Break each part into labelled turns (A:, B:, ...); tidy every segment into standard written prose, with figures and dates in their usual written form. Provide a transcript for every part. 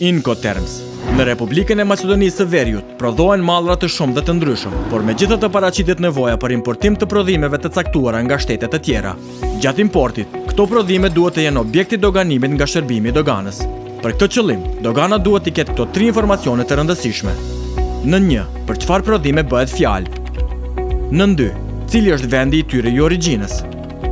A: Incoterms. Në Republikën e Maqedonisë së Veriut prodhohen mallra të shumta të ndryshëm, por megjithatë paraqitet nevoja për importim të prodhimeve të caktuara nga shtete të tjera. Gjatë importit, këto prodhime duhet të jenë objekti doganimit nga shërbimi i doganës. Për këtë qëllim, dogana duhet të ketë këto 3 informacione të rëndësishme. Në 1, për çfarë prodhime bëhet fjalë. Në 2, cili është vendi i tyre i origjinës.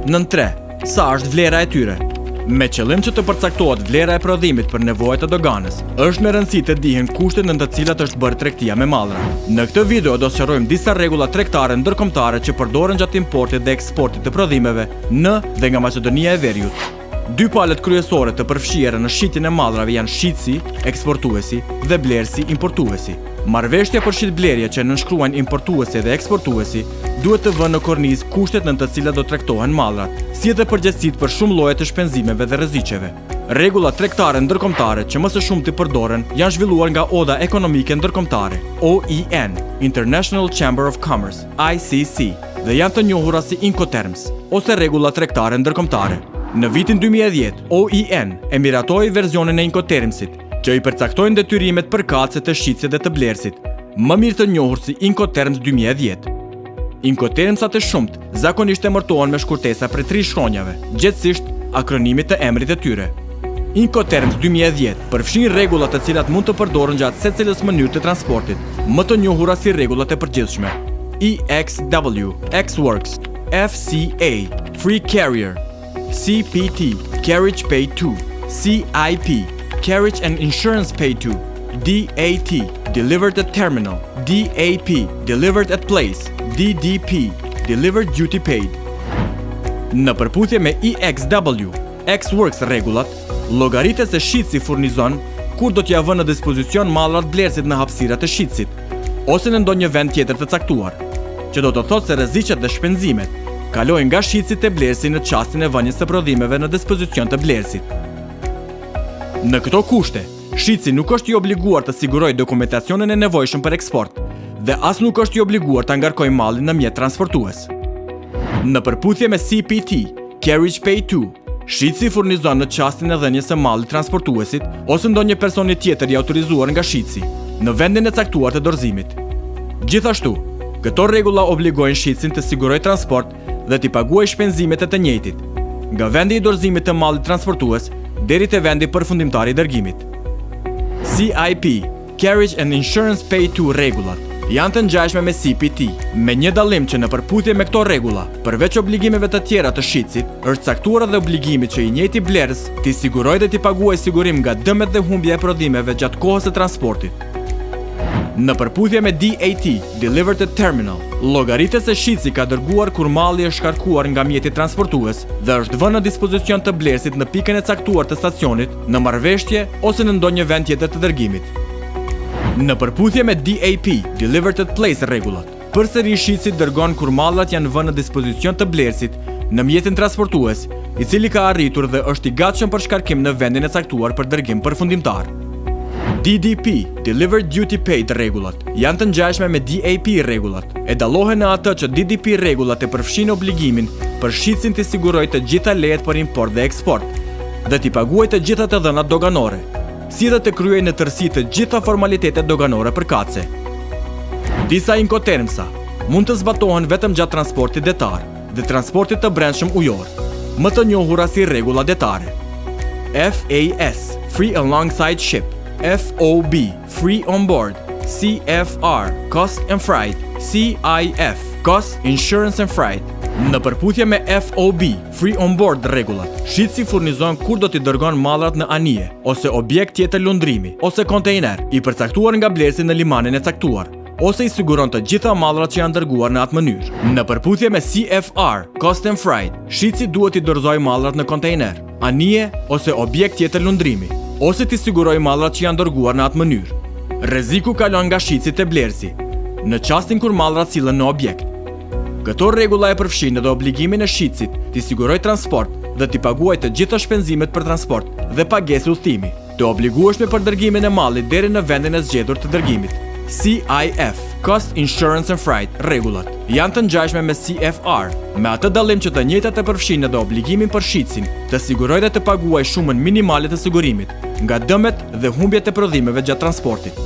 A: Në 3, sa është vlera e tyre. Me qëllim që të përcaktohet vlera e prodhimit për nevojat e doganës, është me rëndësi të dihen kushtet në të cilat është bërë tregtia me mallra. Në këtë video do sqarojmë disa rregulla tregtare ndërkombëtare që përdoren gjatë importit dhe eksportit të prodhimeve në dhe nga Maqedonia e Veriut. 2 palët kryesore të përfshira në shitjen e mallrave janë shitësi, eksportuesi dhe blerësi, importuesi. Marrëveshja për shitblerje që nënshkruajnë importuesi dhe eksportuesi duhet të vënë në kornizë kushtet në të cilat do tregtohen mallrat, si edhe përgjegjësitë për shumë lloje të shpenzimeve dhe rreziqeve. Rregulla tregtare ndërkombëtare që më së shumti përdoren janë zhvilluar nga Oda Ekonomike Ndërkombëtare, OEN, International Chamber of Commerce, ICC, dhe janë të njohura si Incoterms ose rregulla tregtare ndërkombëtare. Në vitin 2010, OEN e miratoi verzionin e Incotermsit, që i përcaktojnë detyrimet përkatëse të shitësit dhe të blerësit, më mirë të njohur si Incoterms 2010. Incotermsat e shumt zakonisht emërtohen me shkurtesa prej 3 shkronjave, gjithsesi akronimit të emrit të tyre. Incoterms 2010 përfshin rregullat të cilat mund të përdoren gjatë secilës mënyrë të transportit, më të njohura si rregullat e përgjithshme: EXW, Xworks, FCA, Free Carrier, CPT, Carriage Pay 2, CIP, Carriage and Insurance Pay 2, DAT, Delivered at Terminal, DAP, Delivered at Place, DDP, Delivered Duty Paid. Në përputhje me EXW, Xworks rregullat, llogaritet se shitësi furnizon kur do t'ia vënë në dispozicion mallrat blerësit në hapësirat e shitësit, ose në ndonjë vend tjetër të caktuar, që do të thotë se rreziqet dhe shpenzimet kalojnë nga shitësi te blerësi në çastin e vënies së prodhimeve në dispozicion të blerësit. Në këto kushte, shitësi nuk është i obliguar të sigurojë dokumentacionin e nevojshëm për eksport dhe as nuk është i obliguar të ngarkojë mallin në mjet transportues. Në përputhje me CPT, Carriage Pay 2, shitësi furnizon në çastin e dhënies së mallit transportuesit ose ndonjë personi tjetër i autorizuar nga shitësi në vendin e caktuar të dorëzimit. Gjithashtu, këto rregulla obligojnë shitësin të sigurojë transport dhe t'i paguajë shpenzimet e të njëjtit, nga vendi i dorëzimit të mallit transportues deri te vendi përfundimtar i dërgimit. CIP, Carriage and Insurance Pay 2 rregullat janë të ngjashme me CPT, me një dallim që në përputhje me këto rregulla, përveç obligimeve të tjera të shitësit, është caktuar edhe obligimi që i njëjti blerës t'i sigurojë dhe t'i paguajë sigurim nga dëmet dhe humbja e prodhimeve gjatë kohës së transportit. Në përputhje me DAT, Delivered at Terminal, llogaritet se shitësi ka dërguar kur malli është shkarkuar nga mjeti transportues dhe është vënë në dispozicion të blerësit në pikën e caktuar të stacionit, në marrëveshje ose në ndonjë vend tjetër të dërgimit. Në përputhje me DAP, Delivered at Place rregullat, përsëri shitësi dërgon kur mallrat janë vënë në dispozicion të blerësit në mjetin transportues, i cili ka arritur dhe është i gatshëm për shkarkim në vendin e caktuar për dërgim përfundimtar. DDP, Delivered Duty Paid rregullat, janë të ngjashme me DAP rregullat, e dallohen në atë që DDP rregullat e përfshin obligimin për shitësin të sigurojë të gjitha lejet për import dhe eksport, dhe t'i paguajë të gjitha të dhënat doganore, si dhe të kryejë në tërësi të gjitha formalitetet doganore përkatëse. Disa Incotermsa mund të zbatohen vetëm gjatë transportit detar dhe transportit të brendshëm ujor, më të njohura si rregulla detare. FAS, Free Alongside Ship, FOB, Free On Board, CFR, Cost and Freight, CIF, Cost, Insurance and Freight. Në përputhje me FOB, Free On Board rregullat, shitësi furnizon kur do t'i dërgon mallrat në anije, ose objekt tjetër lundrimi, ose kontejner, i përcaktuar nga blerësi në limanin e caktuar, ose i siguron të gjitha mallrat që janë dërguar në atë mënyrë. Në përputhje me CFR, Cost and Freight, shitësi duhet t'i dorëzojë mallrat në kontejner, anije ose objekt tjetër lundrimi, ose t'i sigurojë mallrat që janë dërguar në atë mënyrë. Rreziku kalon nga shitësi te blerësi, në çastin kur mallrat sillen në objekt. Këto rregulla e përfshin edhe obligimin e shitësit t'i sigurojë transport dhe t'i paguajë të gjitha shpenzimet për transport dhe pagesë udhëtimi, të obligueshme për dërgimin e mallit deri në vendin e zgjedhur të dërgimit. CIF, Cost Insurance and Freight, rregullat, janë të ngjashme me CFR, me atë dallim që të njëjtat e përfshin edhe obligimin për shitsin të sigurojë dhe të paguajë shumën minimale të sigurimit nga dëmet dhe humbjet e prodhimeve gjatë transportit.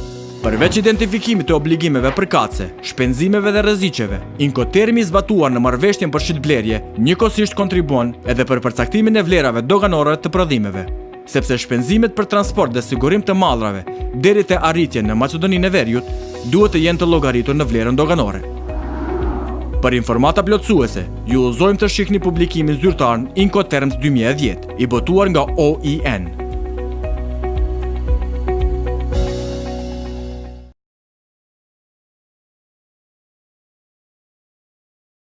A: Përveç identifikimit të obligimeve përkatëse, shpenzimeve dhe rreziqeve, Incotermi i zbatuar në marrëveshjen për shitblerje njëkohësisht kontribuon edhe për përcaktimin e vlerave doganore të prodhimeve, sepse shpenzimet për transport dhe sigurim të mallrave deri te arritjen në Maqedoninë e Veriut duhet të jenë të llogaritur në vlerën doganore. Për informata plotësuese, ju udhëzojmë të shihni publikimin zyrtar Incoterms 2010, i botuar nga OIN.